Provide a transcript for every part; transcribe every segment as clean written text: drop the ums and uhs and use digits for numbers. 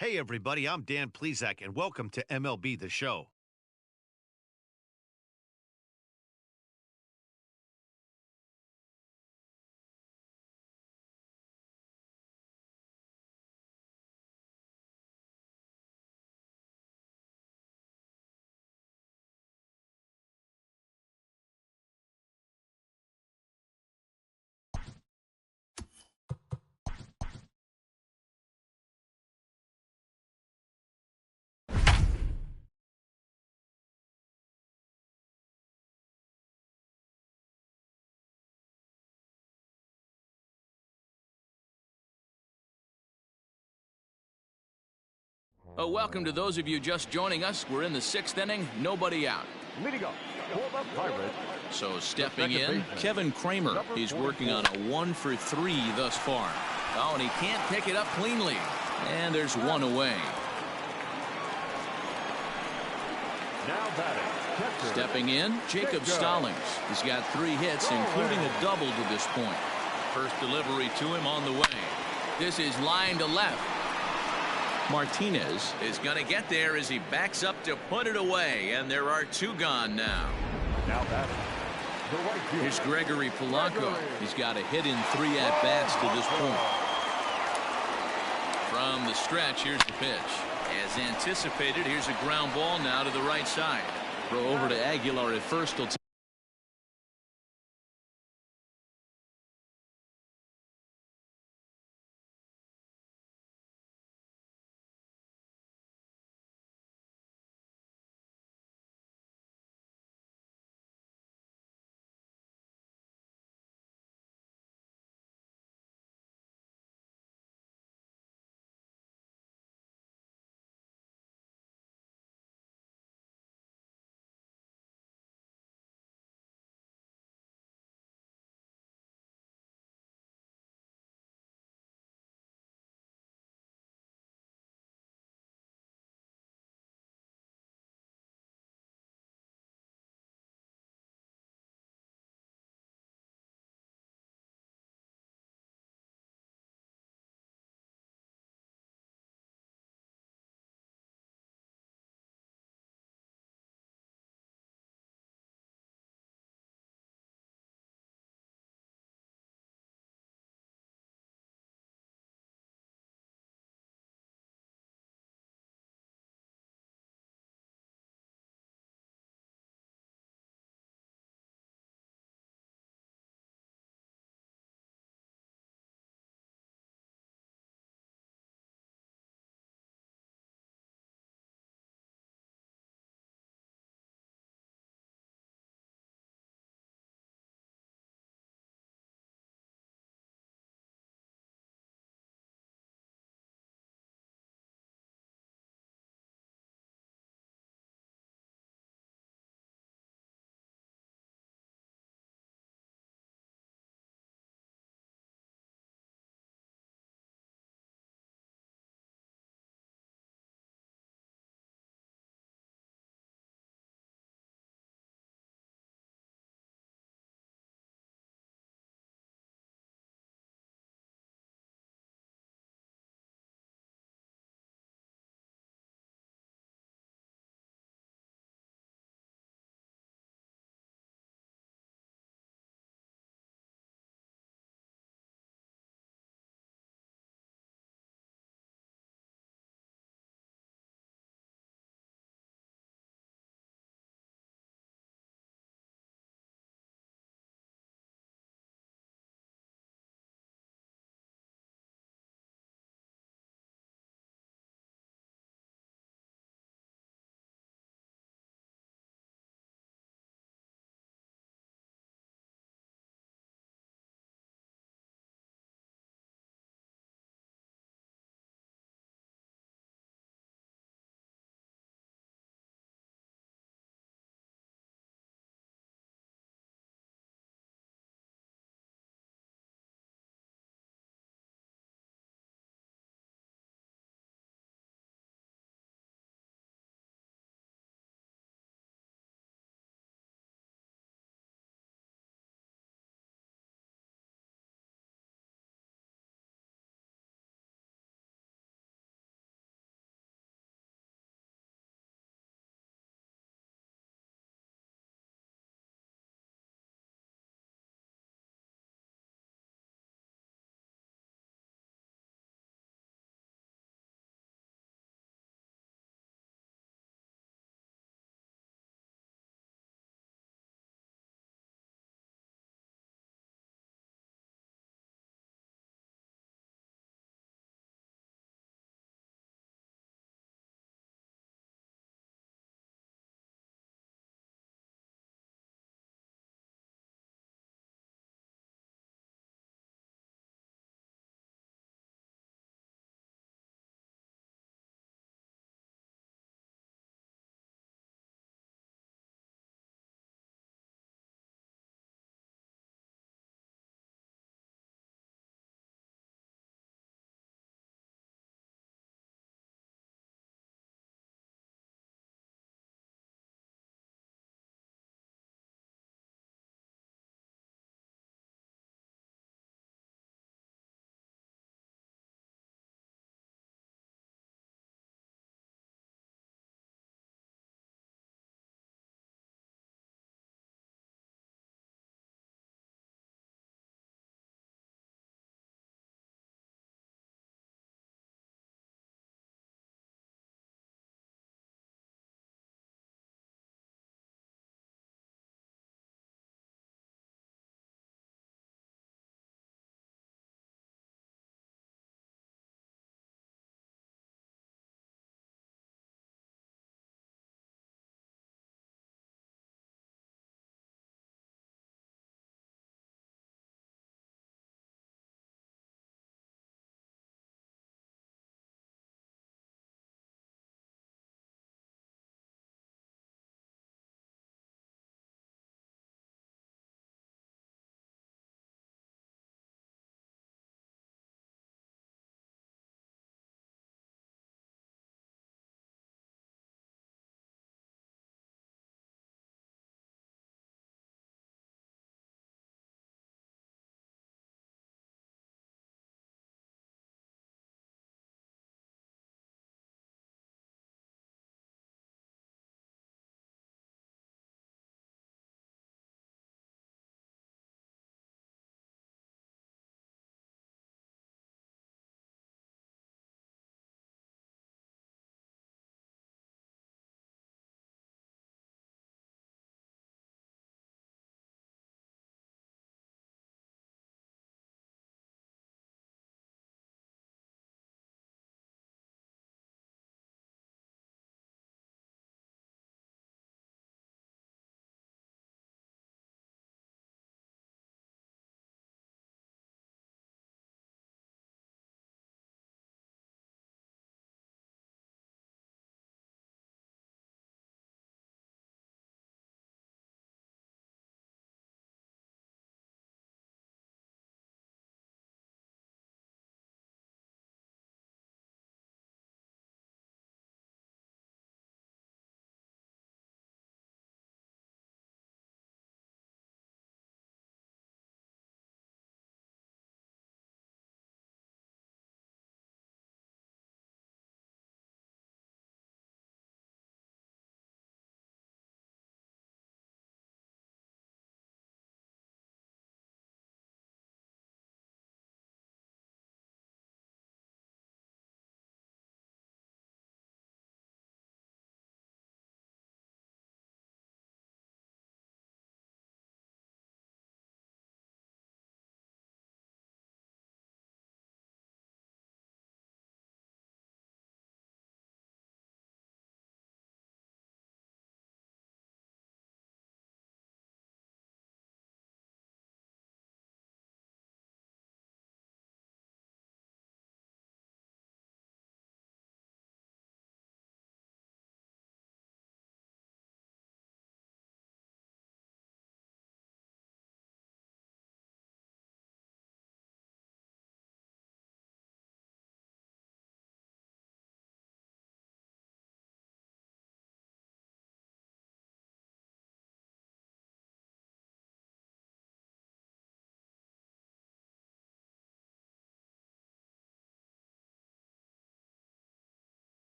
Hey, everybody, I'm Dan Plezak, and welcome to MLB The Show. Welcome to those of you just joining us. We're in the sixth inning, nobody out. Leading up for the Pirates. So stepping in, baseman, Kevin Kramer. number He's 44. working on a 1-for-3 thus far. Oh, and he can't pick it up cleanly. And there's one away. Now batting, catcher, Stepping in, Jacob Stallings. He's got 3 hits, including a double to this point. First delivery to him on the way. This is line to left. Martinez is going to get there as he backs up to put it away, and there are 2 gone now. Now batting, the right fielder. Here's Gregory Polanco. He's got a hit in 3 at-bats to this point. From the stretch, here's the pitch. As anticipated, here's a ground ball now to the right side. Throw over to Aguilar at first. He'll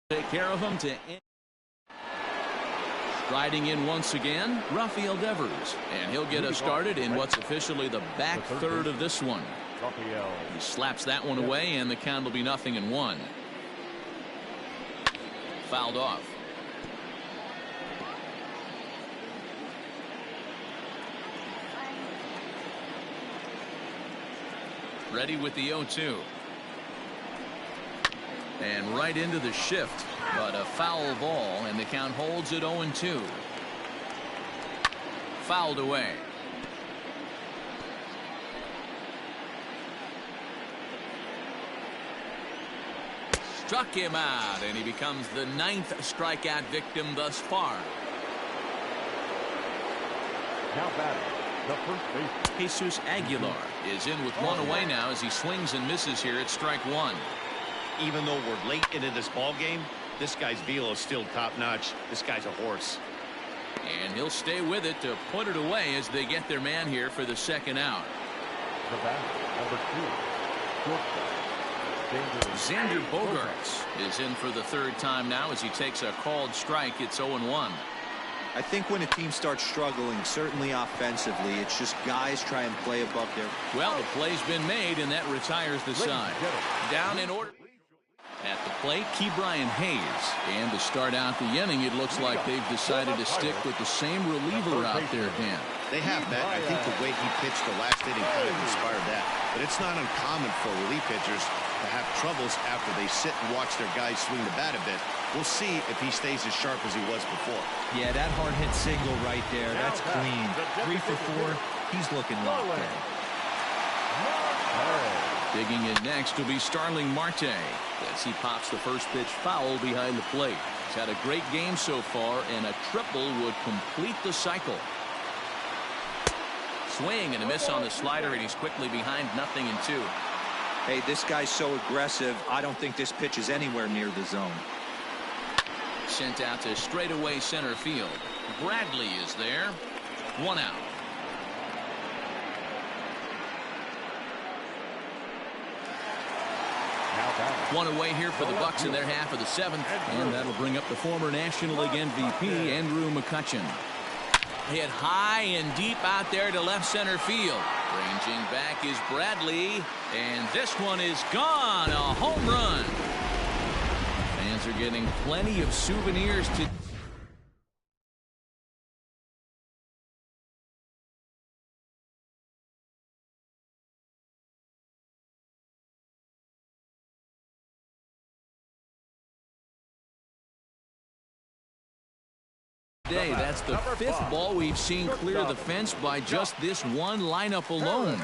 Take care of him to end. Striding in once again, Rafael Devers, and he'll get us started in what's officially the back third of this one. He slaps that one away, and the count will be 0-1. Fouled off. Ready with the 0-2. And right into the shift, but a foul ball, and the count holds at 0-2. Fouled away. Struck him out, and he becomes the 9th strikeout victim thus far. Now batting, the first baseman. Jesus Aguilar is in with one away now as he swings and misses here at strike one. Even though we're late into this ball game, this guy's velo is still top-notch. This guy's a horse. And he'll stay with it to put it away as they get their man here for the second out. The batter, number 2, shortstop. Xander Bogaerts is in for the third time now as he takes a called strike. It's 0-1. I think when a team starts struggling, certainly offensively, it's just guys try and play above their... Well, the play's been made, and that retires the side. Down in order. At the plate, Ke'Bryan Hayes. And to start out the inning, it looks like they've decided to stick with the same reliever out there, Dan. They have, Matt. I think the way he pitched the last inning kind of inspired that. But it's not uncommon for relief pitchers to have troubles after they sit and watch their guys swing the bat a bit. We'll see if he stays as sharp as he was before. Yeah, that hard hit single right there. That's clean. 3 for 4. He's looking locked in. Digging in next will be Starling Marte as he pops the first pitch foul behind the plate. He's had a great game so far, and a triple would complete the cycle. Swing and a miss on the slider, and he's quickly behind 0-2. Hey, this guy's so aggressive. I don't think this pitch is anywhere near the zone. Sent out to straightaway center field. Bradley is there. 1 out. One away here for the Bucks in their half of the 7th, and that'll bring up the former National League MVP Andrew McCutchen. Hit high and deep out there to left center field. Ranging back is Bradley, and this one is gone. A home run. Fans are getting plenty of souvenirs to... Today, that's the 5th ball we've seen clear the fence by just this one lineup alone.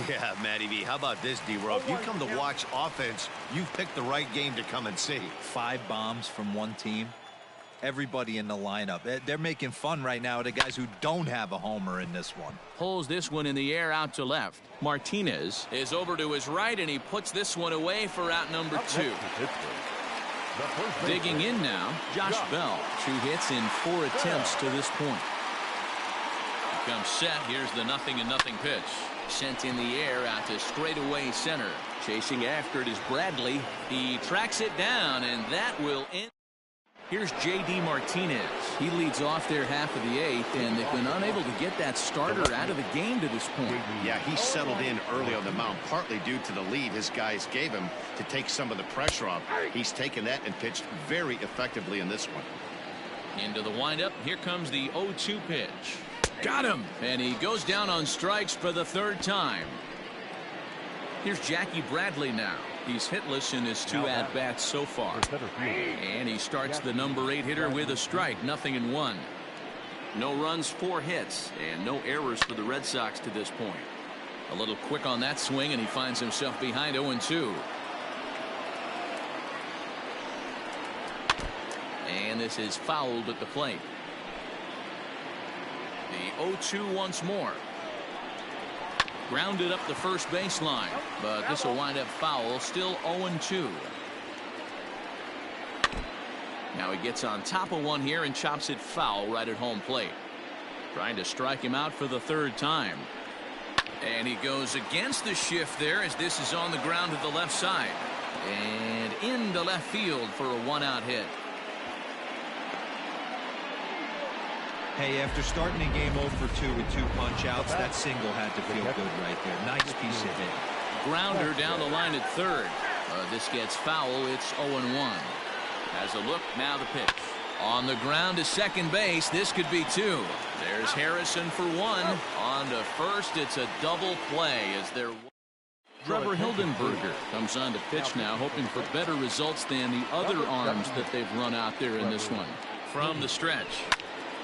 Yeah, Matty V, how about this, D-Row? If you come to watch offense, you've picked the right game to come and see. 5 bombs from one team. Everybody in the lineup. They're making fun right now of the guys who don't have a homer in this one. Pulls this one in the air out to left. Martinez is over to his right, and he puts this one away for out number 2. Digging in now, Josh Bell. 2 hits in 4 attempts to this point. He comes set. Here's the 0-0 pitch. Sent in the air out to straightaway center. Chasing after it is Bradley. He tracks it down, and that will end. Here's J.D. Martinez. He leads off their half of the 8th, and they've been unable to get that starter out of the game to this point. Yeah, he settled in early on the mound, partly due to the lead his guys gave him to take some of the pressure off. He's taken that and pitched very effectively in this one. Into the windup. Here comes the 0-2 pitch. Got him! And he goes down on strikes for the 3rd time. Here's Jackie Bradley now. He's hitless in his 2 at-bats so far. And he starts the number 8 hitter with a strike. 0-1. No runs, 4 hits, and no errors for the Red Sox to this point. A little quick on that swing, and he finds himself behind 0-2. And this is fouled at the plate. The 0-2 once more. Grounded up the first baseline, but this will wind up foul. Still 0-2. Now he gets on top of one here and chops it foul right at home plate. Trying to strike him out for the 3rd time. And he goes against the shift there as this is on the ground to the left side. And into left field for a one-out hit. Hey, after starting the game 0 for 2 with 2 punch-outs, that single had to feel good right there. Nice piece of hit. Grounder down the line at third. This gets foul. It's 0-1. Has a look, now the pitch. On the ground to second base. This could be 2. There's Harrison for 1. On to first. It's a double play as they're... Trevor Hildenberger comes on to pitch now, hoping for better results than the other arms that they've run out there in this one. From the stretch.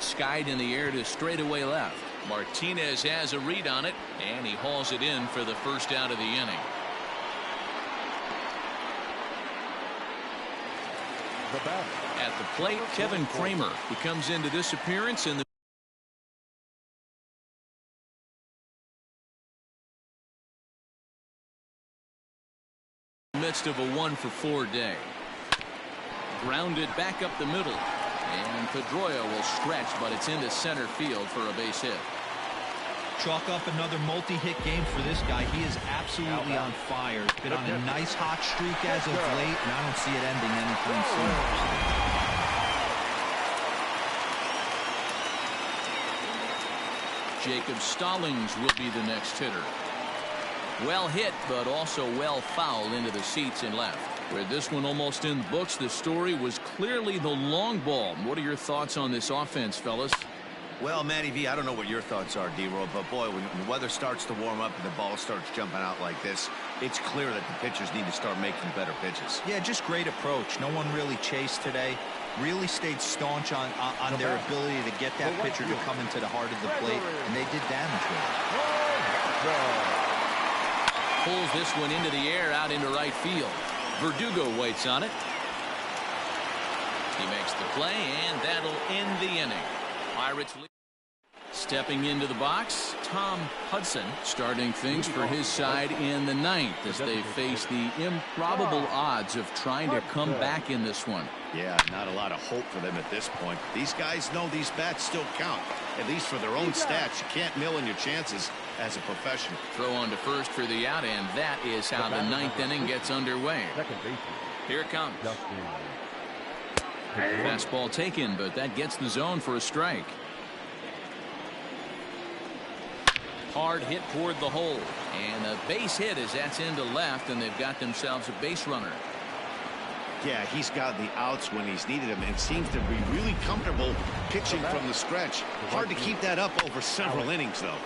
Skied in the air to straightaway left. Martinez has a read on it, and he hauls it in for the first out of the inning. At the plate, Kevin Kramer. He comes into this appearance in the midst of a 1 for 4 day. Grounded back up the middle. And Pedroia will stretch, but it's into center field for a base hit. Chalk up another multi-hit game for this guy. He is absolutely on fire. Been on a nice hot streak as of late, and I don't see it ending anytime soon. Jacob Stallings will be the next hitter. Well hit, but also well fouled into the seats and left. With this one almost in the books, the story was clearly the long ball. What are your thoughts on this offense, fellas? Well, Matty V, I don't know what your thoughts are, D-Roll, but boy, when the weather starts to warm up and the ball starts jumping out like this, it's clear that the pitchers need to start making better pitches. Yeah, just great approach. No one really chased today. Really stayed staunch on their ability to get that pitcher to come into the heart of the plate, and they did damage with it. Pulls this one into the air out into right field. Verdugo waits on it. He makes the play, and that'll end the inning. Pirates lead. Stepping into the box, Tom Hudson starting things for his side in the 9th as they face the improbable odds of trying to come back in this one. Yeah, not a lot of hope for them at this point. These guys know these bats still count, at least for their own stats. You can't mill in your chances as a professional. Throw on to first for the out, and that is how the 9th inning gets underway. Here it comes. Fastball taken, but that gets the zone for a strike. Hard hit toward the hole, and a base hit as that's into left, and they've got themselves a base runner. Yeah, he's got the outs when he's needed them and seems to be really comfortable pitching from the stretch. Hard to keep that up over several innings, though.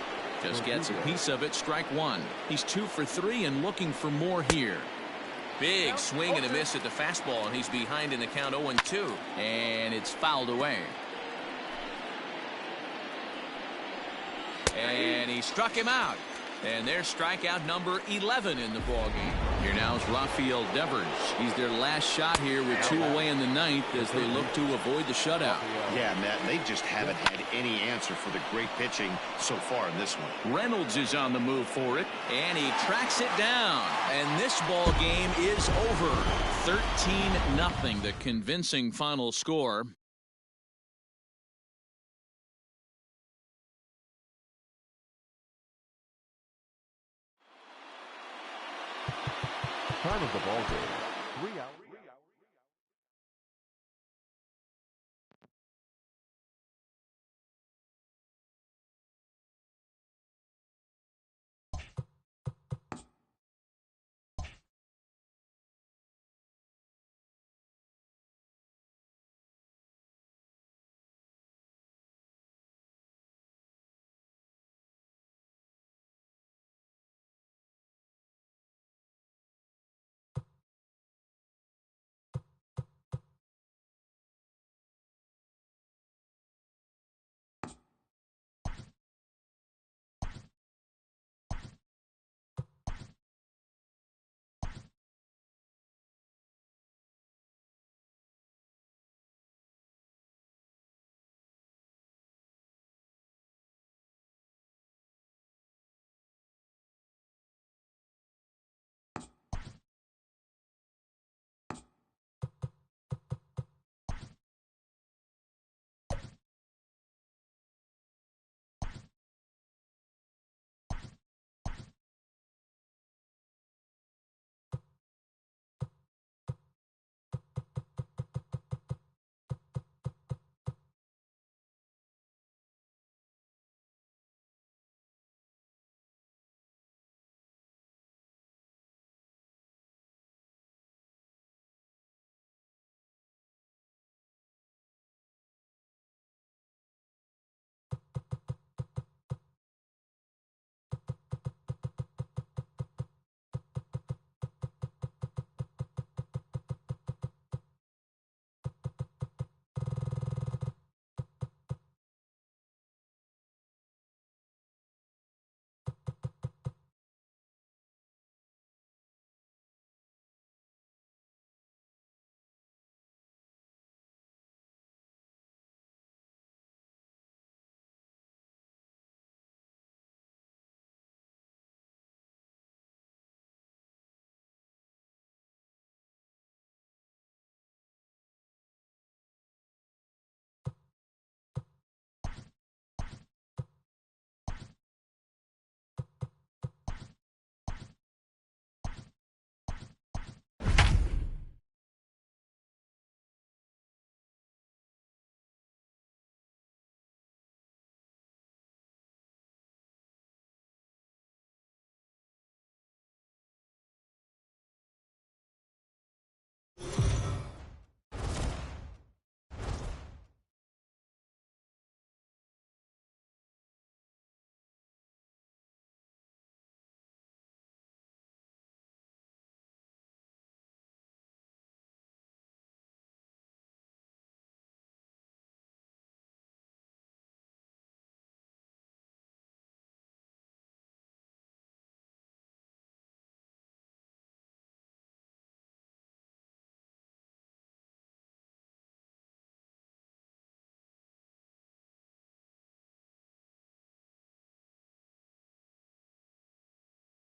Just gets a piece of it. Strike 1. He's 2 for 3 and looking for more here. Big swing and a miss at the fastball, and he's behind in the count 0-2, and it's fouled away. And he struck him out. And there's strikeout number 11 in the ballgame. Here now is Rafael Devers. He's their last shot here with 2 away in the 9th as they look to avoid the shutout. Yeah, Matt, they just haven't had any answer for the great pitching so far in this one. Reynolds is on the move for it, and he tracks it down. And this ball game is over. 13-0, the convincing final score. Time of the ball game, 3 hours.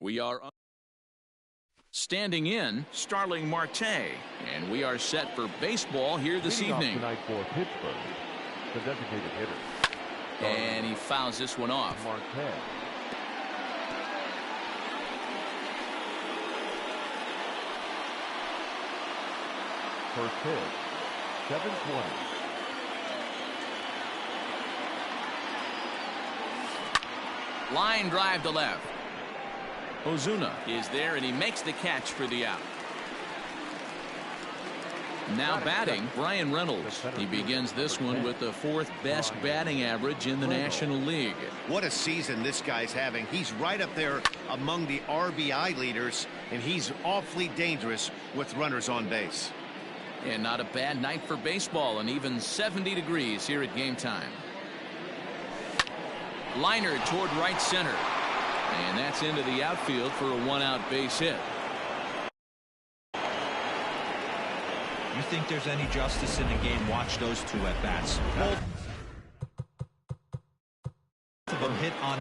We are standing in Starling Marte, and we are set for baseball here this Leading off evening. tonight for Pittsburgh, the designated hitter. And he fouls this one off. Marte. First pitch, 720. Line drive to left. Ozuna is there, and he makes the catch for the out. Now batting, Brian Reynolds. He begins this one with the 4th best batting average in the National League. What a season this guy's having. He's right up there among the RBI leaders, and he's awfully dangerous with runners on base. And not a bad night for baseball, and even 70 degrees here at game time. Liner toward right center. And that's into the outfield for a 1-out base hit. You think there's any justice in the game? Watch those two at bats. Both of them hit on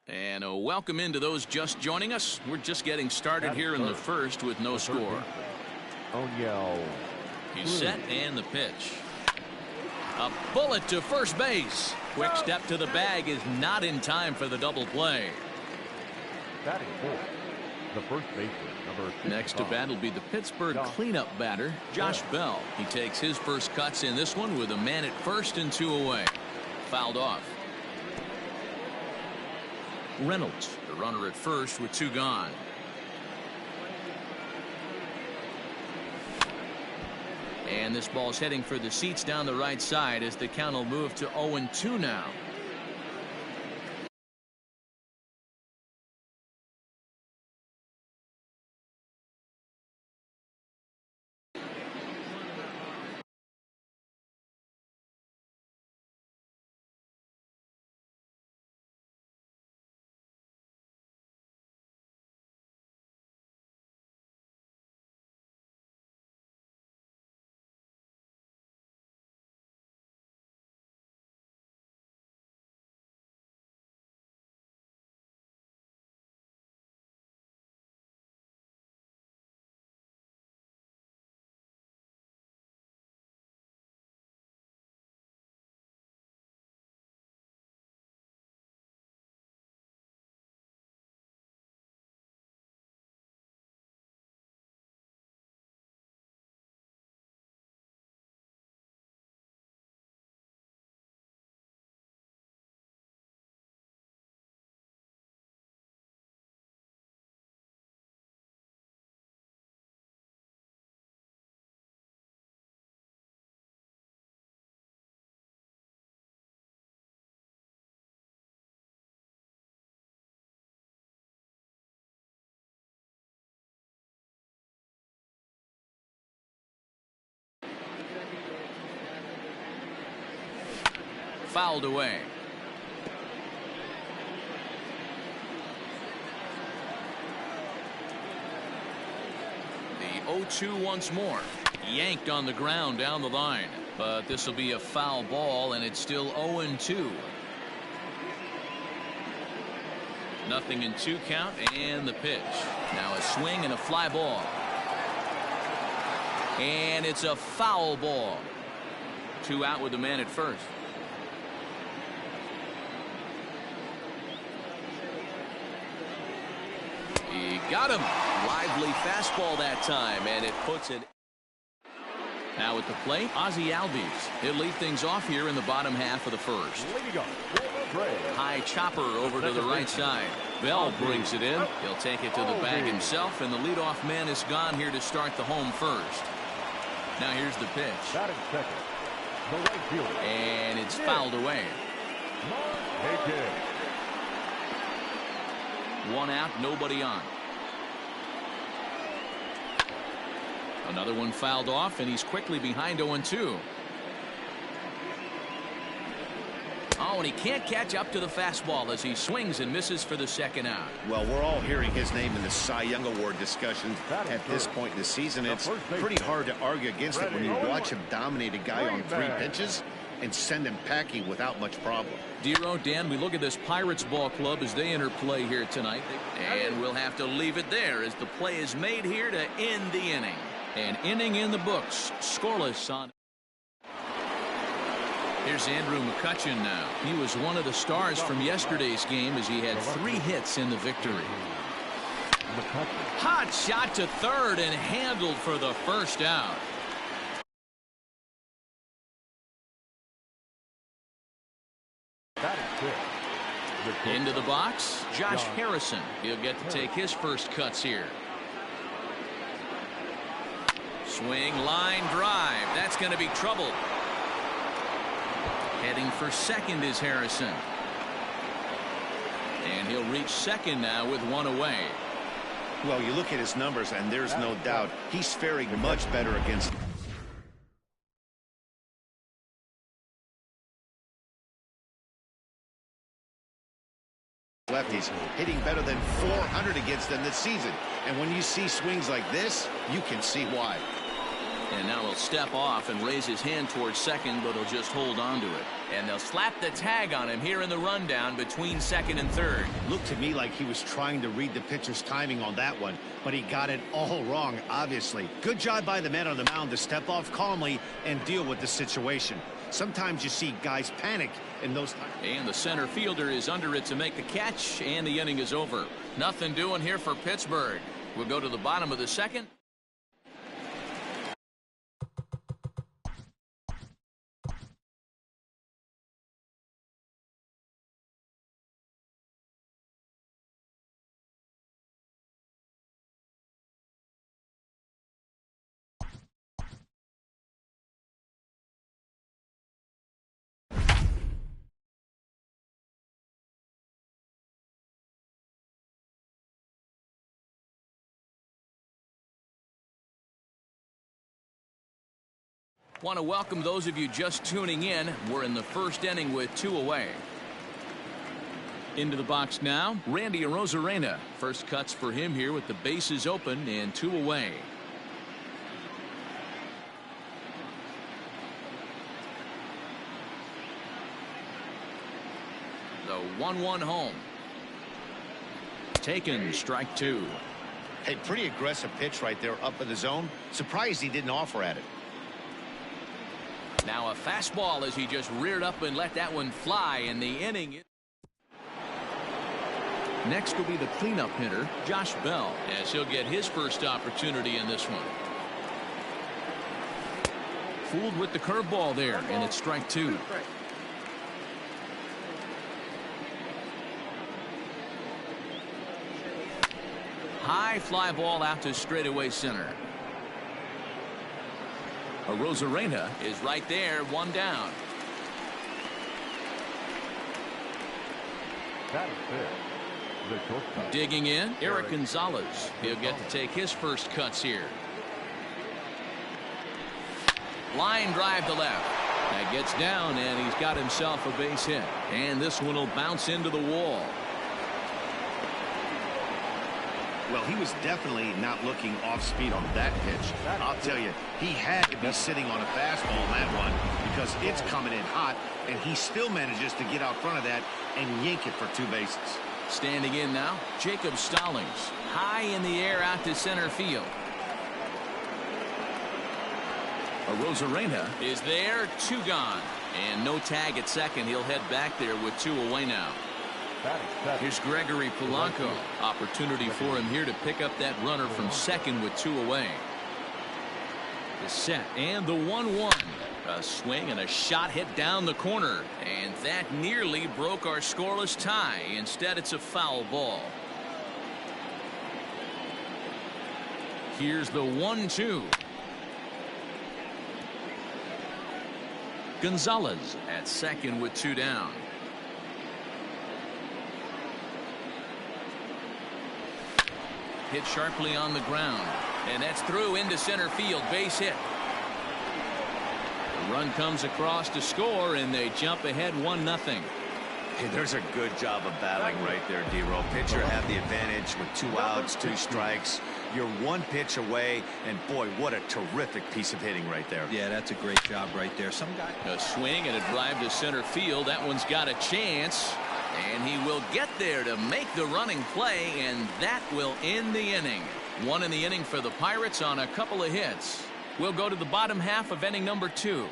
And a welcome into those just joining us. We're just getting started here in the first with no score. He's set and the pitch. A bullet to first base. Quick step to the bag is not in time for the double play. Batting fourth, the first baseman, number 55. Next to bat will be the Pittsburgh cleanup batter, Josh Bell. He takes his first cuts in this one with a man at first and 2 away. Fouled off. Reynolds, the runner at first with 2 gone. And this ball's heading for the seats down the right side as the count will move to 0-2 now. Fouled away. The 0-2 once more. Yanked on the ground down the line. But this will be a foul ball, and it's still 0-2. Nothing in 2 count, and the pitch. Now a swing and a fly ball. And it's a foul ball. 2 out with the man at first. He got him. Lively fastball that time, and it puts it. Now at the plate, Ozzie Albies. He'll lead things off here in the bottom half of the first. High chopper over to the right side. Bell brings it in. He'll take it to the bag himself, and the leadoff man is gone here to start the home first. Now here's the pitch. And it's fouled away. 1 out, nobody on. Another one fouled off, and he's quickly behind 0-2. Oh, and he can't catch up to the fastball as he swings and misses for the second out. Well, we're all hearing his name in the Cy Young Award discussion at this point in the season. It's pretty hard to argue against it when you watch him dominate a guy on 3 pitches and send him packing without much problem. Dero, Dan, we look at this Pirates ball club as they enter play here tonight. And we'll have to leave it there as the play is made here to end the inning. An inning in the books, scoreless on. Here's Andrew McCutchen now. He was one of the stars from yesterday's game as he had 3 hits in the victory. Hot shot to third and handled for the first out. Into the box, Josh Harrison. He'll get to take his first cuts here. Swing, line drive. That's going to be trouble. Heading for second is Harrison. And he'll reach second now with 1 away. Well, you look at his numbers, and there's no doubt he's faring much better against lefties, hitting better than 400 against them this season. And when you see swings like this, you can see why. And now he'll step off and raise his hand towards second, but he'll just hold on to it. And they'll slap the tag on him here in the rundown between second and third. Looked to me like he was trying to read the pitcher's timing on that one, but he got it all wrong, obviously. Good job by the man on the mound to step off calmly and deal with the situation. Sometimes you see guys panic in those times. And the center fielder is under it to make the catch, and the inning is over. Nothing doing here for Pittsburgh. We'll go to the bottom of the second. Want to welcome those of you just tuning in. We're in the first inning with 2 away. Into the box now, Randy Arozarena. First cuts for him here with the bases open and 2 away. The 1-1 home. Taken, strike 2. Hey, pretty aggressive pitch right there up in the zone. Surprised he didn't offer at it. Now a fastball as he just reared up and let that one fly in the inning. Next will be the cleanup hitter, Josh Bell, as he'll get his first opportunity in this one. Fooled with the curveball there, and it's strike 2. High fly ball out to straightaway center. Arozarena is right there, 1 down. That is it. The shortstop. Digging in, Eric Gonzalez. He'll get to take his first cuts here. Line drive to left. That gets down, and he's got himself a base hit. And this one will bounce into the wall. Well, he was definitely not looking off speed on that pitch. I'll tell you, he had to be sitting on a fastball on that one because it's coming in hot, and he still manages to get out front of that and yank it for 2 bases. Standing in now, Jacob Stallings. High in the air out to center field. Arozarena is there, 2 gone. And no tag at second. He'll head back there with 2 away now. Here's Gregory Polanco. Opportunity for him here to pick up that runner from second with 2 away. The set and the 1-1. A swing and a shot hit down the corner. And that nearly broke our scoreless tie. Instead, it's a foul ball. Here's the 1-2. Gonzalez at second with 2 down. Hit sharply on the ground, and that's through into center field. Base hit. The run comes across to score, and they jump ahead 1-0. Hey, there's a good job of battling right there, D-Roll. Pitcher had the advantage with 2 outs, 2 strikes. You're 1 pitch away, and boy, what a terrific piece of hitting right there. Yeah, that's a great job right there. Some guy. A swing and a drive to center field. That one's got a chance. And he will get there to make the running play, and that will end the inning. 1 in the inning for the Pirates on a couple of hits. We'll go to the bottom half of inning number 2.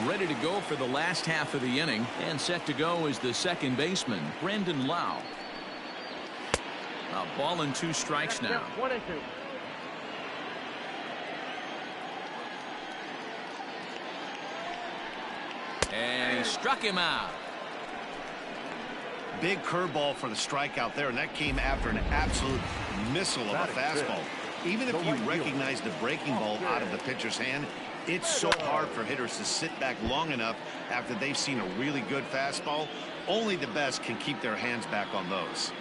Ready to go for the last half of the inning, and set to go is the second baseman, Brandon Lau. A ball and 2 strikes now. 1-2. And he struck him out. Big curveball for the strikeout there, and that came after an absolute missile of a fastball. Even if you recognize the breaking ball out of the pitcher's hand, it's so hard for hitters to sit back long enough after they've seen a really good fastball. Only the best can keep their hands back on those.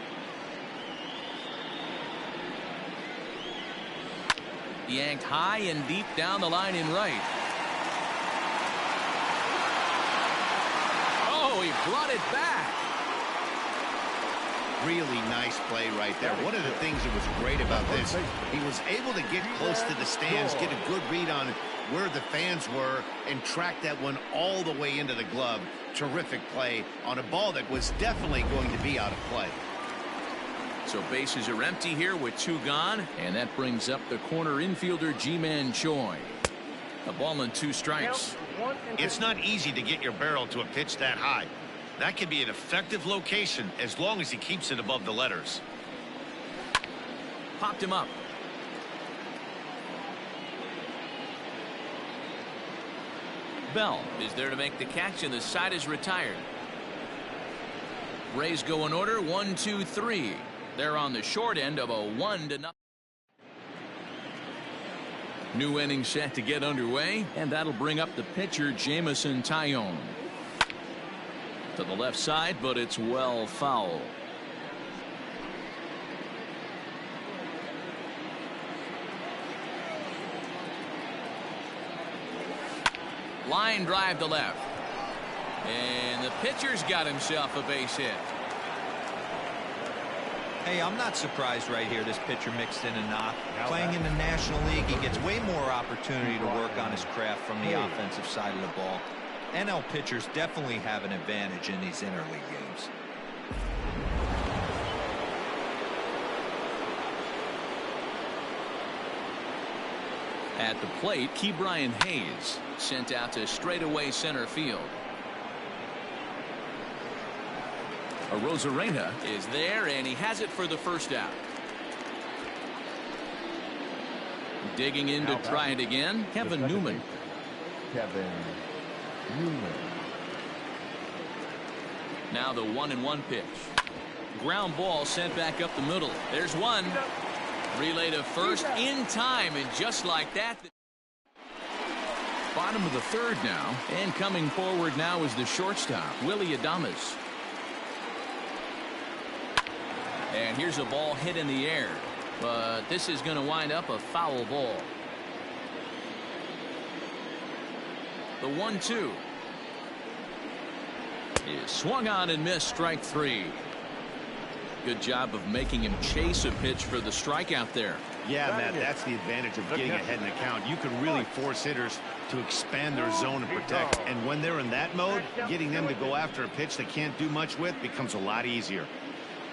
Yanked high and deep down the line in right. Oh, he brought it back. Really nice play right there. One of the things that was great about this, he was able to get close to the stands, get a good read on where the fans were and tracked that one all the way into the glove. Terrific play on a ball that was definitely going to be out of play. So bases are empty here with 2 gone, and that brings up the corner infielder Ji-Man Choi. A ball and 2 strikes. It's not easy to get your barrel to a pitch that high. That can be an effective location as long as he keeps it above the letters. Popped him up. Bell is there to make the catch, and the side is retired. Rays go in order, 1, 2, 3. They're on the short end of a 1-0. New inning set to get underway, and that'll bring up the pitcher Jameson Taillon. To the left side, but it's well foul. Line drive to left. And the pitcher's got himself a base hit. Hey, I'm not surprised right here this pitcher mixed in a knock. Playing in the National League, he gets way more opportunity to work on his craft from the offensive side of the ball. NL pitchers definitely have an advantage in these interleague games. At the plate, Ke'Bryan Hayes sent out to straightaway center field. Arozarena is there, and he has it for the first out. Digging in to try it again, Kevin Newman. Kevin Newman. Now the 1-1 pitch. Ground ball sent back up the middle. There's one. Relay to first in time, and just like that. Bottom of the 3rd now, and coming forward now is the shortstop, Willy Adames. And here's a ball hit in the air, but this is going to wind up a foul ball. The 1-2 is swung on and missed, strike 3. Good job of making him chase a pitch for the strikeout there. Yeah, Matt, that's the advantage of getting ahead in the count. You can really force hitters to expand their zone and protect. And when they're in that mode, getting them to go after a pitch they can't do much with becomes a lot easier.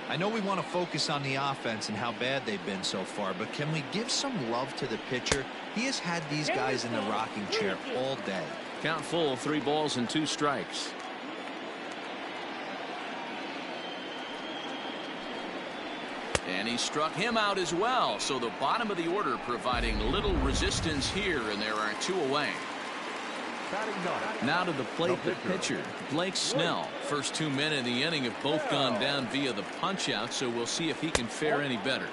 I know we want to focus on the offense and how bad they've been so far, but can we give some love to the pitcher? He has had these guys in the rocking chair all day. Count full, 3 balls and 2 strikes. And he struck him out as well, so the bottom of the order providing little resistance here, and there are 2 away. Now to the plate, the pitcher, Blake Snell. First 2 men in the inning have both gone down via the punch-out, so we'll see if he can fare any better.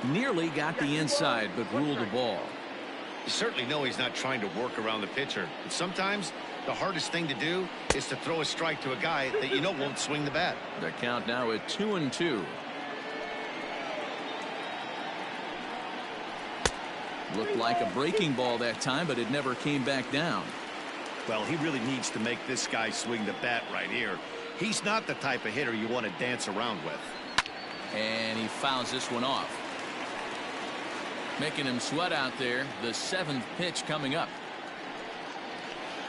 Nearly got the inside, but ruled the ball. You certainly know he's not trying to work around the pitcher. But sometimes the hardest thing to do is to throw a strike to a guy that you know won't swing the bat. The count now at 2-2. Looked like a breaking ball that time, but it never came back down. Well, he really needs to make this guy swing the bat right here. He's not the type of hitter you want to dance around with. And he fouls this one off. Making him sweat out there. The 7th pitch coming up.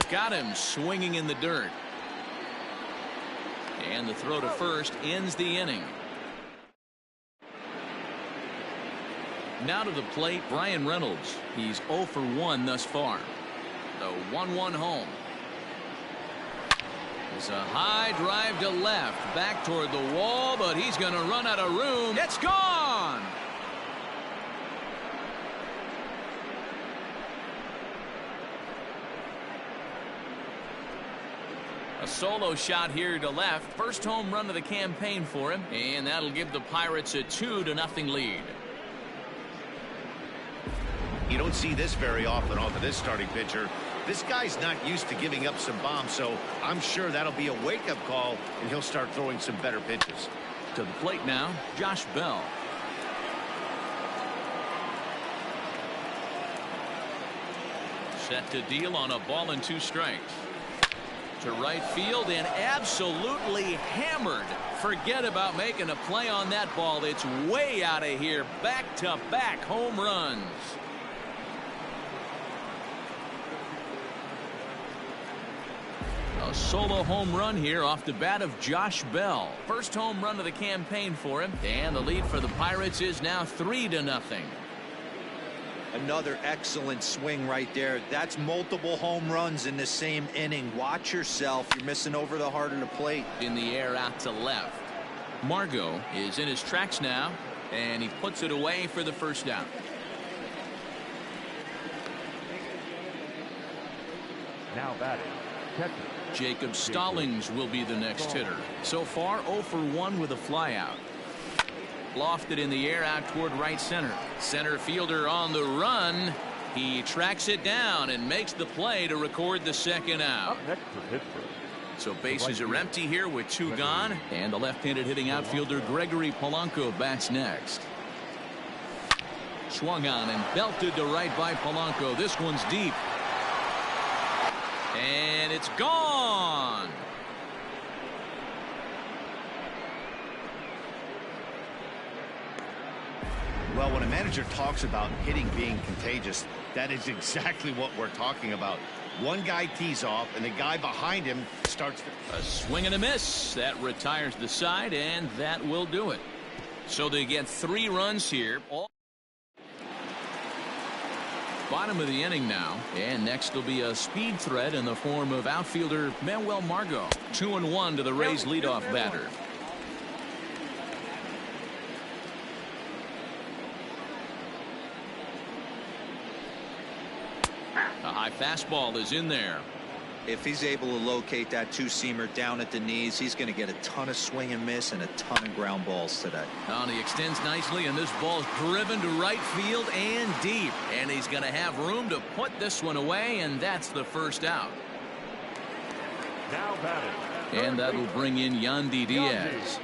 Got him swinging in the dirt. And the throw to first ends the inning. Now to the plate, Bryan Reynolds. He's 0 for 1 thus far. The 1-1 home. It's a high drive to left, back toward the wall, but he's going to run out of room. It's gone. A solo shot here to left. First home run of the campaign for him, and that'll give the Pirates a 2-0 lead. You don't see this very often off of this starting pitcher. This guy's not used to giving up some bombs, so I'm sure that'll be a wake-up call, and he'll start throwing some better pitches. To the plate now, Josh Bell. Set to deal on a ball and 2 strikes. To right field and absolutely hammered. Forget about making a play on that ball. It's way out of here. Back-to-back home runs. A solo home run here off the bat of Josh Bell. First home run of the campaign for him, and the lead for the Pirates is now 3-0. Another excellent swing right there. That's multiple home runs in the same inning. Watch yourself. You're missing over the heart of the plate. In the air out to left. Margot is in his tracks now, and he puts it away for the first out. Now batting, catcher Jacob Stallings will be the next hitter. So far 0 for 1 with a flyout. Lofted in the air out toward right center. Center fielder on the run. He tracks it down and makes the play to record the second out. up next for Pittsburgh. So bases are empty here with 2 gone, and the left-handed hitting outfielder Gregory Polanco bats next. Swung on and belted to right by Polanco. This one's deep. And it's gone. Well, when a manager talks about hitting being contagious, that is exactly what we're talking about. One guy tees off, and the guy behind him starts to... A swing and a miss. That retires the side, and that will do it. So they get 3 runs here. Bottom of the inning now, and next will be a speed threat in the form of outfielder Manuel Margot. 2-1 to the Rays leadoff batter. A high fastball is in there. If he's able to locate that two-seamer down at the knees, he's going to get a ton of swing and miss and a ton of ground balls today. And he extends nicely, and this ball's driven to right field and deep. And he's going to have room to put this one away, and that's the first out. Now batting, And that'll bring in Yandy Diaz.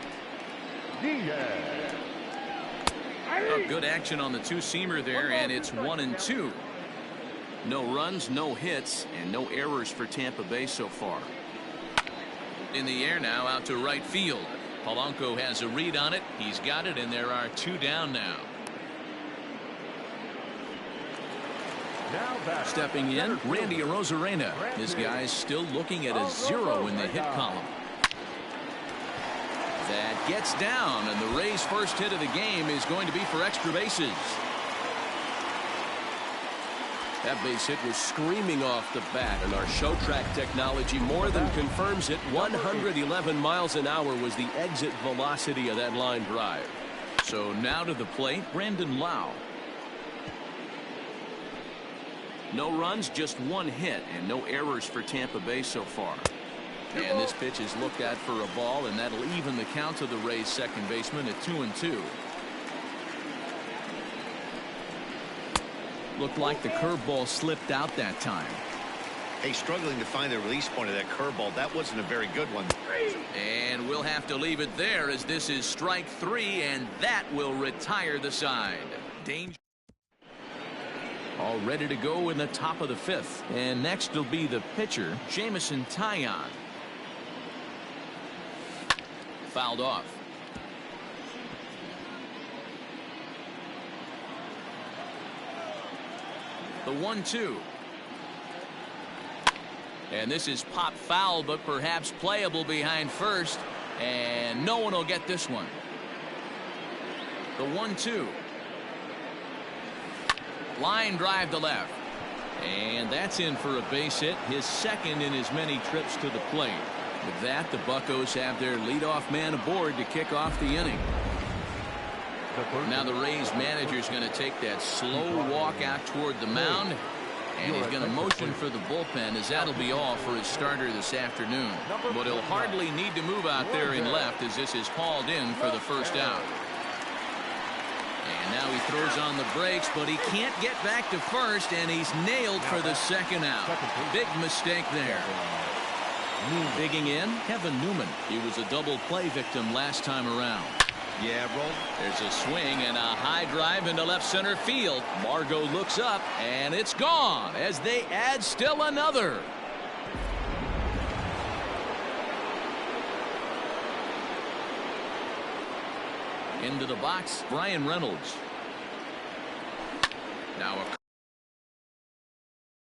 Oh, good action on the two-seamer there, and it's 1-2. No runs, no hits, and no errors for Tampa Bay so far. In the air now out to right field. Polanco has a read on it. He's got it, and there are 2 down now. Stepping in, Randy Arozarena. This guy's still looking at a 0 in the hit column. That gets down, and the Rays' first hit of the game is going to be for extra bases. That base hit was screaming off the bat, and our show track technology more than confirms it. 111 miles an hour was the exit velocity of that line drive. So now to the plate, Brandon Lau. No runs, just 1 hit, and no errors for Tampa Bay so far. And this pitch is looked at for a ball, and that'll even the count of the Rays' second baseman at 2-2. Looked like the curveball slipped out that time. Hey, struggling to find the release point of that curveball. That wasn't a very good one. And we'll have to leave it there, as this is strike 3, and that will retire the side. Danger. All ready to go in the top of the 5th. And next will be the pitcher, Jameson Taillon. Fouled off. The 1-2. And this is pop foul, but perhaps playable behind first. And no one will get this one. The 1-2. Line drive to left. And that's in for a base hit, his second in as many trips to the plate. With that, the Buccos have their leadoff man aboard to kick off the inning. Now the Rays manager's going to take that slow walk out toward the mound, and he's going to motion for the bullpen, as that'll be all for his starter this afternoon. But he'll hardly need to move out there in left, as this is hauled in for the first out. And now he throws on the brakes, but he can't get back to first, and he's nailed for the second out. Big mistake there. Digging in, Kevin Newman. He was a double play victim last time around. Yeah, roll. There's a swing and a high drive into left center field. Margot looks up, and it's gone as they add still another. Into the box, Brian Reynolds. Now a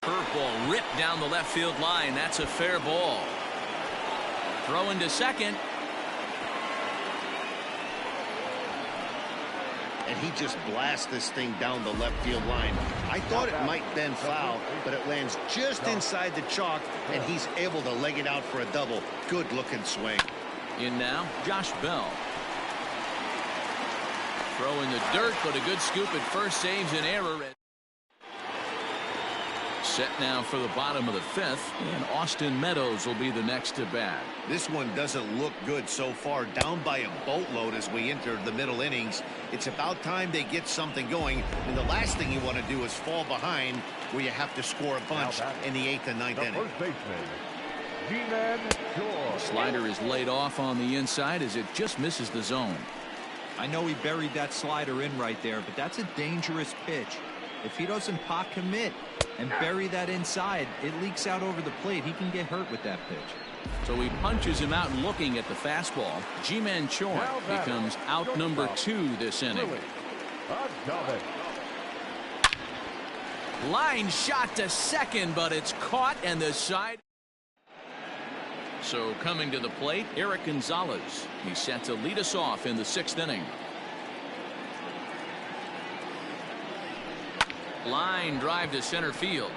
curveball ripped down the left field line. That's a fair ball. Throwing to second. And he just blasts this thing down the left field line. I thought it might then foul, but it lands just inside the chalk, and he's able to leg it out for a double. Good-looking swing. In now, Josh Bell. Throw in the dirt, but a good scoop at first, saves an error. Set now for the bottom of the fifth, and Austin Meadows will be the next to bat. This one doesn't look good so far, down by a boatload as we enter the middle innings. It's about time they get something going, and the last thing you want to do is fall behind where you have to score a bunch in the 8th and 9th inning. First baseman, G-Man George. Slider is laid off on the inside as it just misses the zone. I know he buried that slider in right there, but that's a dangerous pitch. If he doesn't pot commit and bury that inside, it leaks out over the plate. He can get hurt with that pitch. So he punches him out and looking at the fastball. Ji-Man Choi becomes out number 2 this inning. Line shot to second, but it's caught and the side. So coming to the plate, Eric Gonzalez. He's set to lead us off in the 6th inning. Line drive to center field.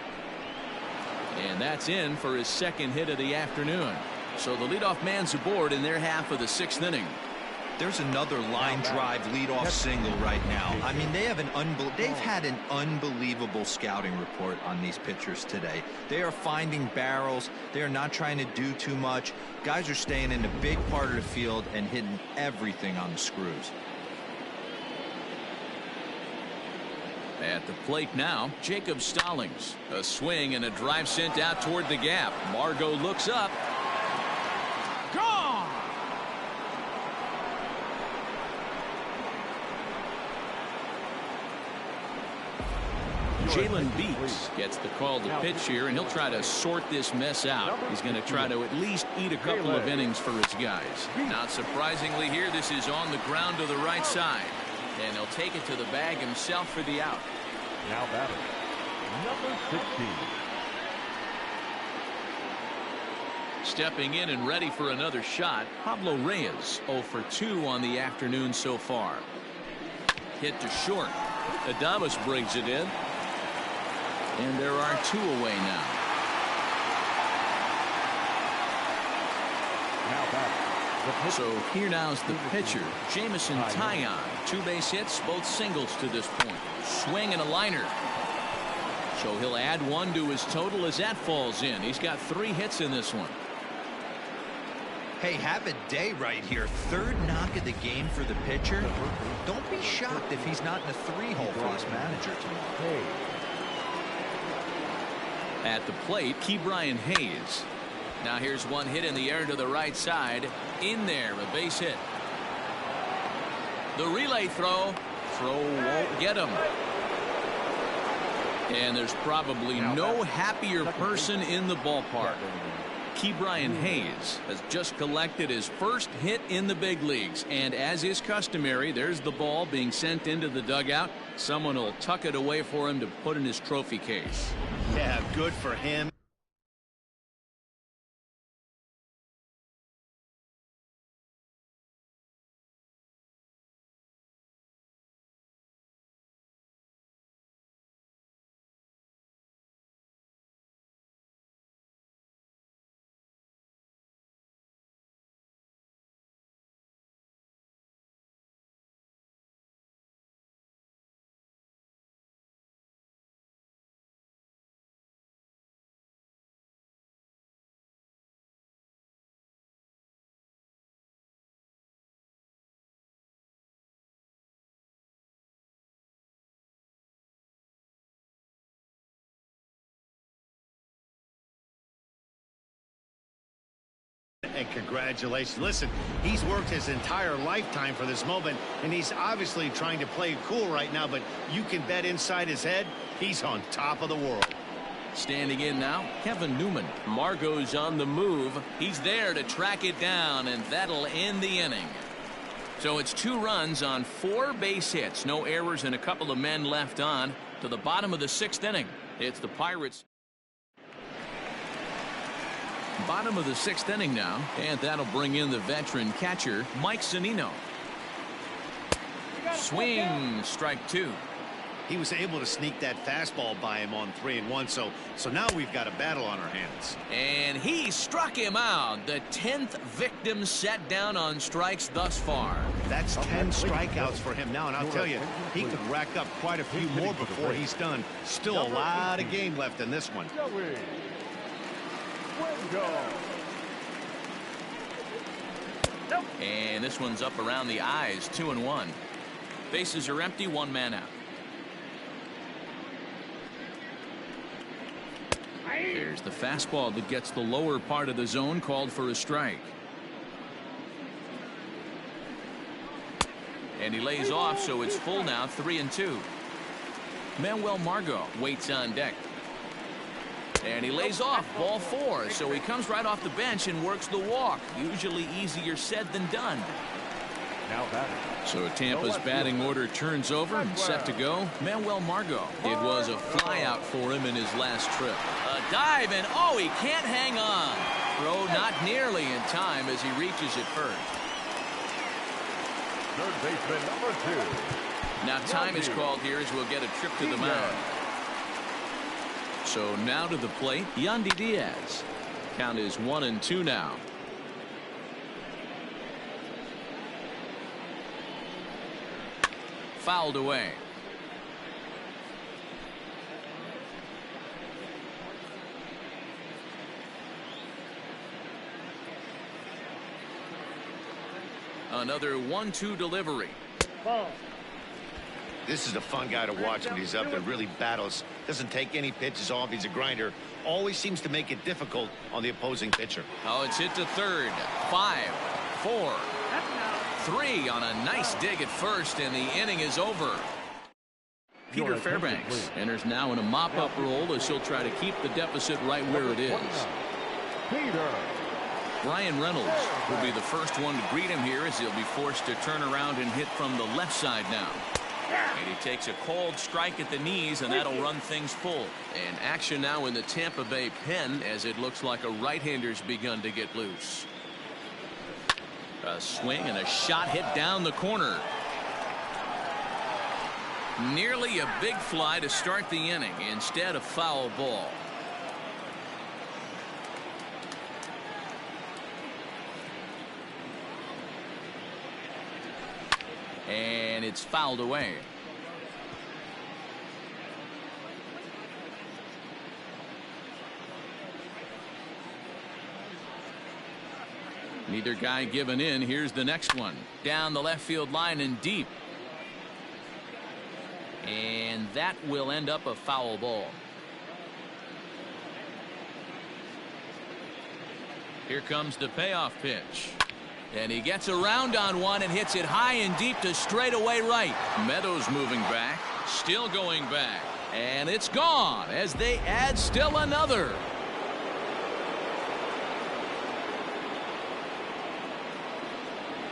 And that's in for his second hit of the afternoon. So the leadoff man's aboard in their half of the 6th inning. There's another line drive leadoff single right now. I mean, they've had an unbelievable scouting report on these pitchers today. They are finding barrels. They are not trying to do too much. Guys are staying in a big part of the field and hitting everything on the screws. At the plate now, Jacob Stallings. A swing and a drive sent out toward the gap. Margot looks up. Gone! Jalen Beeks gets the call to pitch here, and he'll try to sort this mess out. He's going to try to at least eat a couple of innings for his guys. Not surprisingly here, this is on the ground to the right side. And he'll take it to the bag himself for the out. Now batting, number 16. Stepping in and ready for another shot, Pablo Reyes 0 for 2 on the afternoon so far. Hit to short. Adames brings it in. And there are 2 away now. Now batting. So here now's the pitcher, Jameson Taillon. 2 base hits, both singles to this point. Swing and a liner. So he'll add 1 to his total as that falls in. He's got 3 hits in this one. Hey, have a day right here. 3rd knock of the game for the pitcher. Don't be shocked if he's not in a 3-hole for this manager tomorrow. At the plate, Ke'Bryan Hayes. Now here's 1 hit in the air to the right side. In there, a base hit. The relay throw. Throw won't get him. And there's probably no happier person in the ballpark. Ke'Bryan Hayes has just collected his first hit in the big leagues. And as is customary, there's the ball being sent into the dugout. Someone will tuck it away for him to put in his trophy case. Yeah, good for him. And congratulations. Listen, he's worked his entire lifetime for this moment, and he's obviously trying to play it cool right now, but you can bet inside his head, he's on top of the world. Standing in now, Kevin Newman. Margot's on the move. He's there to track it down, and that'll end the inning. So it's 2 runs on 4 base hits. No errors and a couple of men left on to the bottom of the 6th inning. It's the Pirates. Bottom of the 6th inning now, and that'll bring in the veteran catcher, Mike Zunino. Swing, strike 2. He was able to sneak that fastball by him on 3-1, so now we've got a battle on our hands. And he struck him out. The 10th victim set down on strikes thus far. That's 10 strikeouts for him now, and I'll tell you, he could rack up quite a few more before he's done. Still a lot of game left in this one. And this one's up around the eyes, 2-1. Bases are empty, 1 man out. There's the fastball that gets the lower part of the zone, called for a strike. And he lays off, so it's full now, 3-2. Manuel Margot waits on deck. And he lays off, ball 4, so he comes right off the bench and works the walk. Usually easier said than done. Now batting. So Tampa's batting order turns over and set to go. Manuel Margot. It was a fly out for him in his last trip. A dive, and oh, he can't hang on. Throw not nearly in time as he reaches it first. Third baseman number 2. Now time is called here as we'll get a trip to the mound. So now to the plate, Yandy Diaz. Count is 1-2 now. Fouled away. Another 1-2 delivery. This is a fun guy to watch when he's up and really battles. Doesn't take any pitches off. He's a grinder. Always seems to make it difficult on the opposing pitcher. Oh, it's hit to third. 5, 4, 3 on a nice dig at first, and the inning is over. Peter Fairbanks enters now in a mop-up role as he'll try to keep the deficit right where it is. Peter. Brian Reynolds will be the first one to greet him here as he'll be forced to turn around and hit from the left side now. And he takes a called strike at the knees, and that'll run things full. And action now in the Tampa Bay pen as it looks like a right-hander's begun to get loose. A swing and a shot hit down the corner. Nearly a big fly to start the inning. Instead, a foul ball. And it's fouled away. Neither guy giving in. Here's the next one. Down the left field line and deep. And that will end up a foul ball. Here comes the payoff pitch. And he gets around on one and hits it high and deep to straightaway right. Meadows moving back, still going back, and it's gone as they add still another.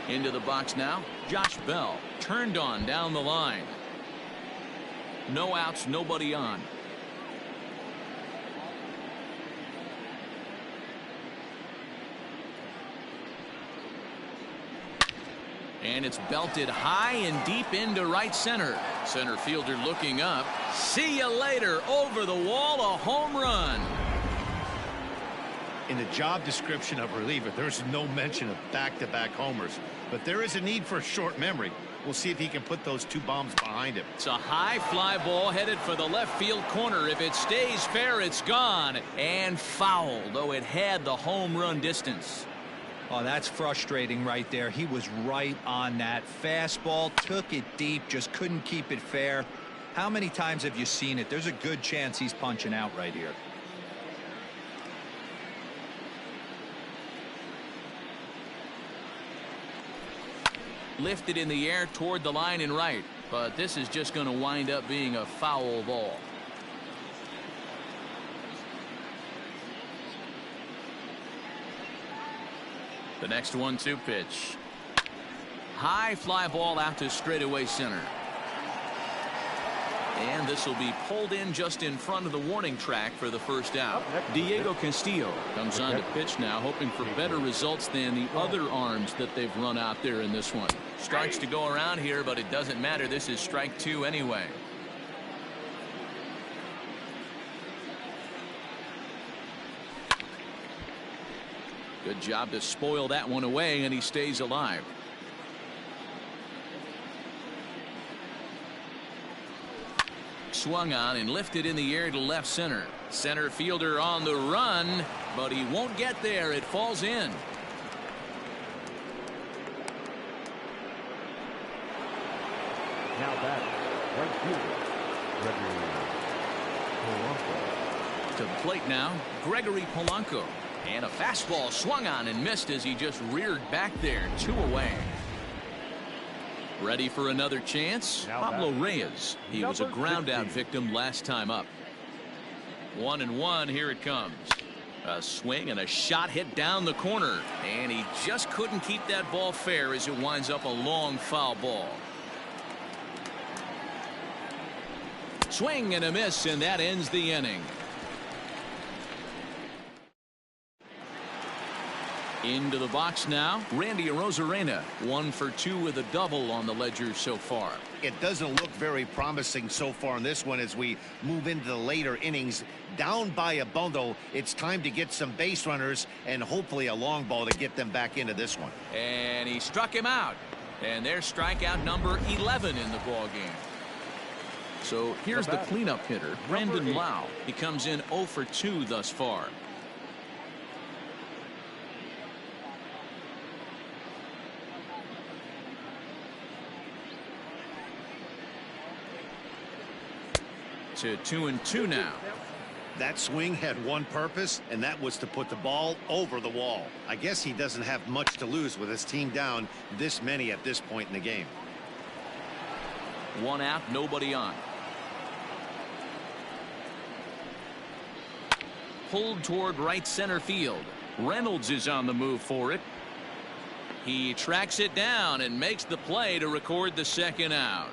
Into the box now, Josh Bell turned on down the line. No outs, nobody on. And it's belted high and deep into right center. Center fielder looking up. See you later. Over the wall, a home run. In the job description of reliever, there's no mention of back-to-back homers. But there is a need for a short memory. We'll see if he can put those 2 bombs behind him. It's a high fly ball headed for the left field corner. If it stays fair, it's gone. And foul, though it had the home run distance. Oh, that's frustrating right there. He was right on that fastball, took it deep, just couldn't keep it fair. How many times have you seen it? There's a good chance he's punching out right here. Lifted in the air toward the line and right, but this is just going to wind up being a foul ball. The next 1-2 pitch. High fly ball out to straightaway center. And this will be pulled in just in front of the warning track for the first out. Diego Castillo comes on to pitch now, hoping for better results than the other arms that they've run out there in this one. Starts to go around here, but it doesn't matter. This is strike 2 anyway. Good job to spoil that one away, and he stays alive. Swung on and lifted in the air to left center. Center fielder on the run, but he won't get there. It falls in. Now batting, right fielder, Gregory Polanco. To the plate now, Gregory Polanco. And a fastball swung on and missed as he just reared back there. 2 away. Ready for another chance? Pablo Reyes. He was a ground out victim last time up. 1-1. Here it comes. A swing and a shot hit down the corner. And he just couldn't keep that ball fair as it winds up a long foul ball. Swing and a miss, and that ends the inning. Into the box now, Randy Arozarena, 1 for 2 with a double on the ledger so far. It doesn't look very promising so far in this one as we move into the later innings. Down by a bundle, it's time to get some base runners and hopefully a long ball to get them back into this one. And he struck him out. And there's strikeout number 11 in the ball game. So here's the cleanup hitter, Brandon Lau. He comes in 0 for 2 thus far. To 2-2 now. That swing had one purpose, and that was to put the ball over the wall. I guess he doesn't have much to lose with his team down this many at this point in the game. 1 out, nobody on. Pulled toward right center field. Reynolds is on the move for it. He tracks it down and makes the play to record the second out.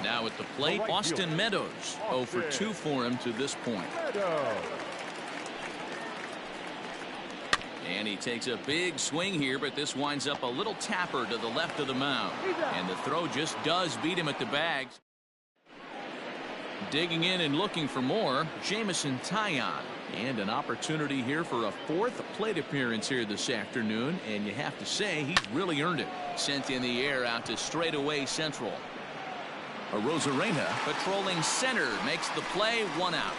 Now at the plate, Austin Meadows. 0 for 2 for him to this point. And he takes a big swing here, but this winds up a little tapper to the left of the mound. And the throw just does beat him at the bags. Digging in and looking for more, Jameson Taillon. And an opportunity here for a 4th plate appearance here this afternoon. And you have to say he's really earned it. Sent in the air out to straightaway central. Arozarena patrolling center makes the play. 1 out.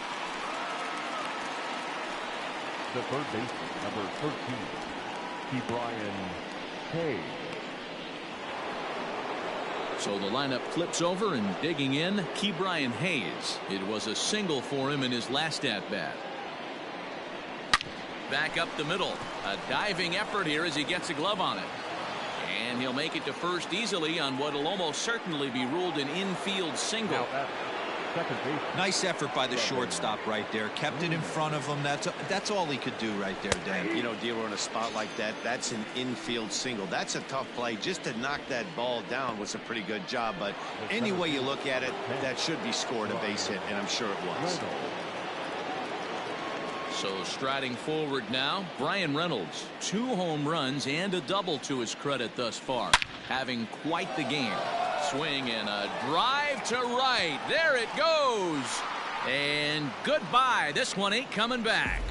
The third baseman, number 13, Ke'Bryan Hayes. So the lineup flips over, and digging in, Ke'Bryan Hayes. It was a single for him in his last at-bat. Back up the middle. A diving effort here as he gets a glove on it. And he'll make it to first easily on what will almost certainly be ruled an infield single. Nice effort by the shortstop right there. Kept it in front of him. That's all he could do right there, Dan. You know, Dealer, in a spot like that, that's an infield single. That's a tough play. Just to knock that ball down was a pretty good job. But any way you look at it, that should be scored a base hit, and I'm sure it was. So striding forward now, Bryan Reynolds. 2 home runs and a double to his credit thus far. Having quite the game. Swing and a drive to right. There it goes. And goodbye. This one ain't coming back.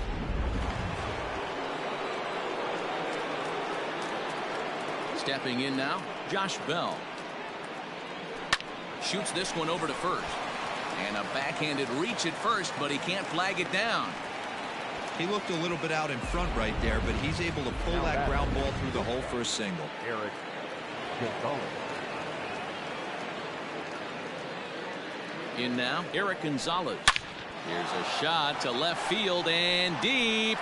Stepping in now, Josh Bell. Shoots this one over to first. And a backhanded reach at first, but he can't flag it down. He looked a little bit out in front right there, but he's able to pull that ground ball through the hole for a single. Eric Gonzalez. In now, Eric Gonzalez. Here's a shot to left field and deep.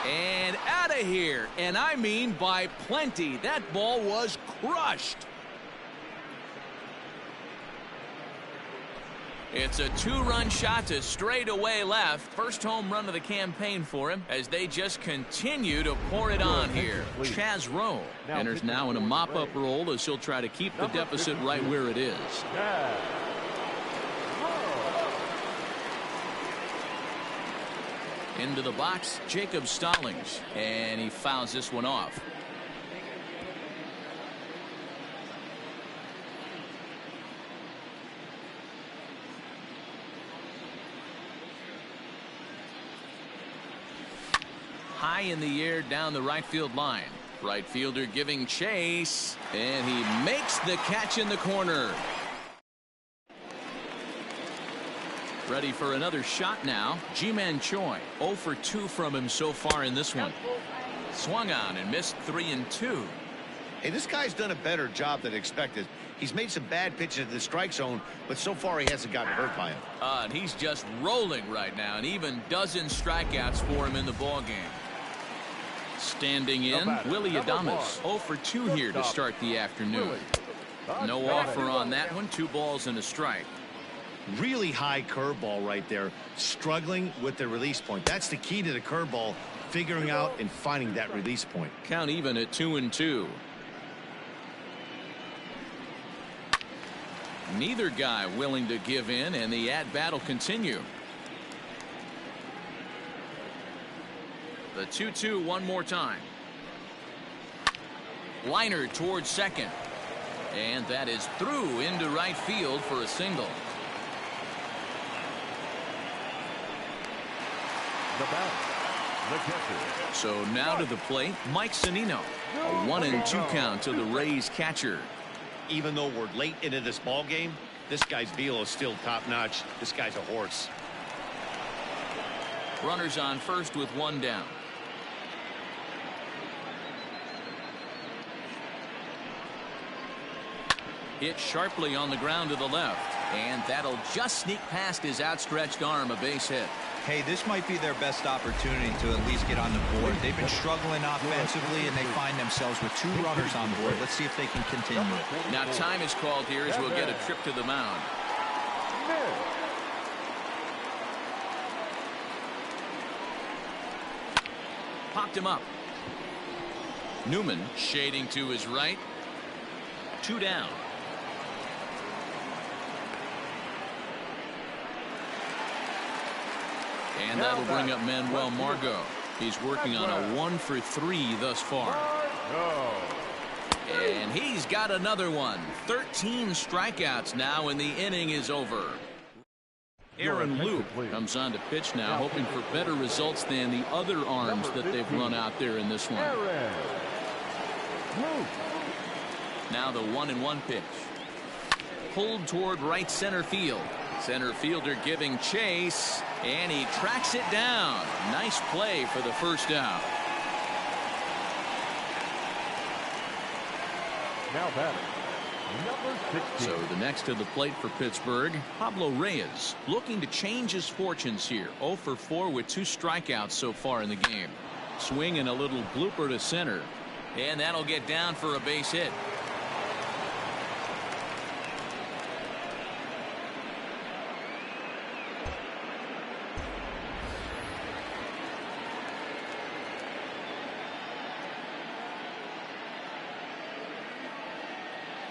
And out of here. And I mean by plenty. That ball was crushed. It's a 2-run shot to straightaway left. First home run of the campaign for him as they just continue to pour it on here. Chaz Rowe enters now in a mop-up role as he'll try to keep the deficit right where it is. Into the box, Jacob Stallings, and he fouls this one off. High in the air down the right field line. Right fielder giving chase, and he makes the catch in the corner. Ready for another shot now. Ji-Man Choi, 0 for 2 from him so far in this one. Swung on and missed 3-2. Hey, this guy's done a better job than expected. He's made some bad pitches in the strike zone, but so far he hasn't gotten hurt by him. And he's just rolling right now, and even dozen strikeouts for him in the ball game. Standing in, Willy Adames, 0 for 2 here to start the afternoon. No offer on that one. 2 balls and a strike. Really high curveball right there, struggling with the release point. That's the key to the curveball, figuring out and finding that release point. Count even at 2-2. Neither guy willing to give in, and the at-bat will continue. The 2-2 one more time. Liner towards second. And that is through into right field for a single. The bat, the catcher. So now to the plate, Mike Zunino. A 1-2 count to the Rays catcher. Even though we're late into this ball game, this guy's velo is still top-notch. This guy's a horse. Runners on first with 1 down. Hit sharply on the ground to the left, and that'll just sneak past his outstretched arm, a base hit. Hey, this might be their best opportunity to at least get on the board. They've been struggling offensively, and they find themselves with 2 runners on board. Let's see if they can continue it. Now time is called here as we'll get a trip to the mound. Popped him up. Newman shading to his right. 2 down. And that'll bring up Manuel Margot. He's working on a 1 for 3 thus far. And he's got another one. 13 strikeouts now, and the inning is over. Aaron Loup comes on to pitch now, hoping for better results than the other arms that they've run out there in this one. Now the 1-1 pitch. Pulled toward right center field. Center fielder giving chase, and he tracks it down. Nice play for the first out. Now batting, number 16. So the next to the plate for Pittsburgh, Pablo Reyes, looking to change his fortunes here. 0 for 4 with 2 strikeouts so far in the game. Swing and a little blooper to center, and that'll get down for a base hit.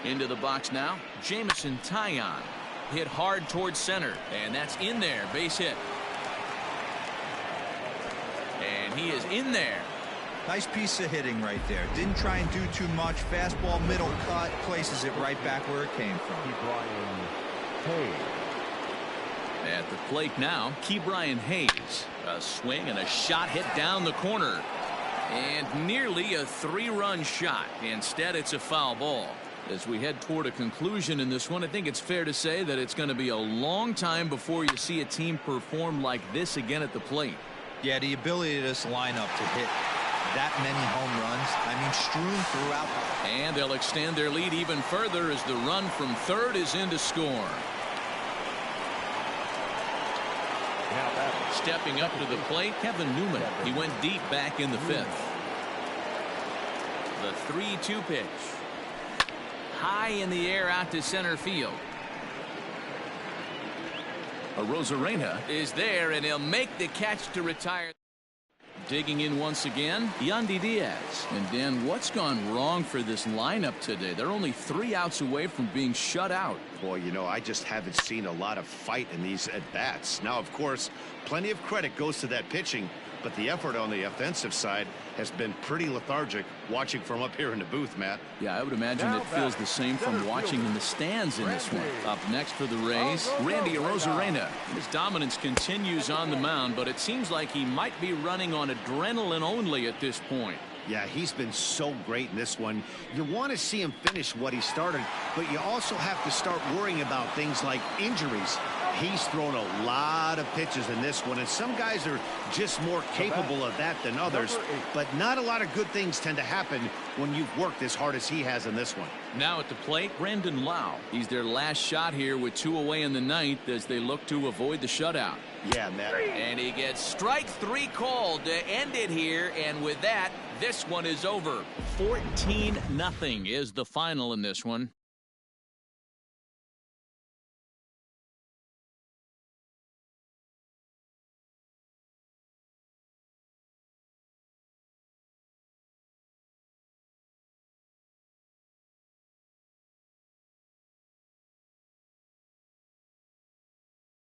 Into the box now, Jameson Taillon. Hit hard towards center, and that's in there, base hit. And he is in there. Nice piece of hitting right there. Didn't try and do too much. Fastball, middle cut, places it right back where it came from. At the plate now, Ke'Bryan Hayes. A swing and a shot hit down the corner. And nearly a 3-run shot. Instead, it's a foul ball. As we head toward a conclusion in this one, I think it's fair to say that it's going to be a long time before you see a team perform like this again at the plate. Yeah, the ability of this lineup to hit that many home runs, I mean, strewn throughout. And they'll extend their lead even further as the run from third is in to score. Stepping up to the plate, Kevin Newman. He went deep back in the 5th. The 3-2 pitch. High in the air out to center field. Arozarena is there, and he'll make the catch to retire. Digging in once again, Yandy Diaz. And Dan, what's gone wrong for this lineup today? They're only 3 outs away from being shut out. Boy, you know, I just haven't seen a lot of fight in these at-bats. Now, of course, plenty of credit goes to that pitching, but the effort on the offensive side has been pretty lethargic watching from up here in the booth, Matt. Yeah, I would imagine it feels the same from watching in the stands in this one. Up next for the Rays, Randy Arozarena. His dominance continues on the mound, but it seems like he might be running on adrenaline only at this point. Yeah, he's been so great in this one. You want to see him finish what he started, but you also have to start worrying about things like injuries. He's thrown a lot of pitches in this one, and some guys are just more capable of that than others, but not a lot of good things tend to happen when you've worked as hard as he has in this one. Now at the plate, Brandon Lau. He's their last shot here with 2 away in the 9th as they look to avoid the shutout. Yeah, Matt. And he gets strike 3 called to end it here, and with that, this one is over. 14-0 is the final in this one.